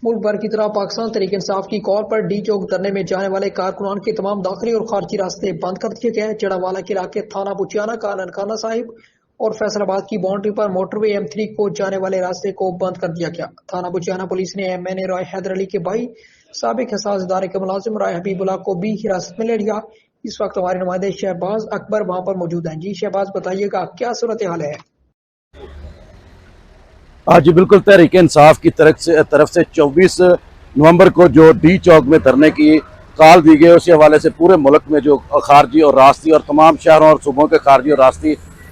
मुल्क भर की तरह पाकिस्तान तहरीक इंसाफ की कॉल पर डी चौक धरने में जाने वाले कारकुनान के तमाम दाखिली और खारजी रास्ते बंद कर दिए गए हैं। जड़ावाला के इलाके थाना बुचियाना का ननकाना साहिब और फैसलाबाद की बाउंड्री पर मोटरवे M3 को जाने वाले रास्ते को बंद कर दिया गया। थाना बुचियाना पुलिस ने MNA राय हैदर अली के भाई साबिक हिसास इदारे के मुलाजिम राय हबीबुल्लाह को भी हिरासत में ले लिया। इस वक्त हमारे नुमाइंदे शहबाज अकबर वहां पर मौजूद हैं। जी शहबाज, बताइएगा क्या सूरत हाल है? आज बिल्कुल तहरीक इंसाफ की तरफ से 24 नवंबर को जो डी चौक में धरने की कॉल दी गई, उसी हवाले से पूरे मुल्क में जो खारजी और रास्ती और तमाम शहरों और सूबों के खारजी और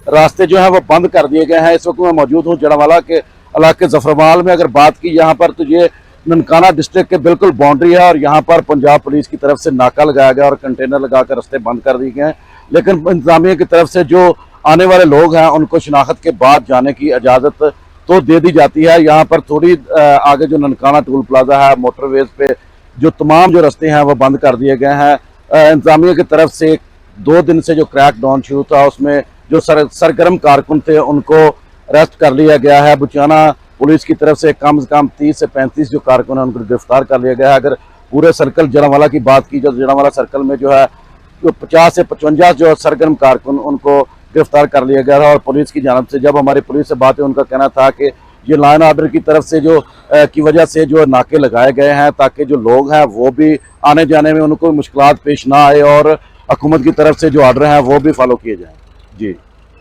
रास्ते जो हैं वो बंद कर दिए गए हैं। इस वक्त मैं मौजूद हूँ जड़ावाला के इलाके जफरमाल में। अगर बात की यहाँ पर तो ये ननकाना डिस्ट्रिक्ट के बिल्कुल बाउंड्री है और यहाँ पर पंजाब पुलिस की तरफ से नाका लगाया गया और कंटेनर लगाकर रास्ते बंद कर दिए गए हैं। लेकिन इंतजामिया की तरफ से जो आने वाले लोग हैं उनको शिनाख्त के बाद जाने की इजाज़त तो दे दी जाती है। यहाँ पर थोड़ी आगे जो ननकाना टूल प्लाजा है, मोटरवेज पे जो तमाम जो रास्ते हैं वो बंद कर दिए गए हैं। इंतजामिया की तरफ से 2 दिन से जो क्रैक डाउन शुरू था उसमें जो सरगर्म कारकुन थे उनको अरेस्ट कर लिया गया है। बुचियाना पुलिस की तरफ से कम 30 से 35 जो कारकुन हैं उनको गिरफ्तार कर लिया गया है। अगर पूरे सर्कल जड़ावाला की बात की, जो जड़ावाला सर्कल में जो है जो 50 से 55 जो सरगर्म कारकुन उनको गिरफ्तार कर लिया गया था। और पुलिस की जानब से जब हमारी पुलिस से बात है, उनका कहना था कि ये लाइन ऑर्डर की तरफ से जो की वजह से जो नाके लगाए गए हैं ताकि जो लोग हैं वो भी आने जाने में उनको मुश्किलात पेश ना आए और हुकूमत की तरफ से जो ऑर्डर हैं वो भी फॉलो किए जाएँ। जी।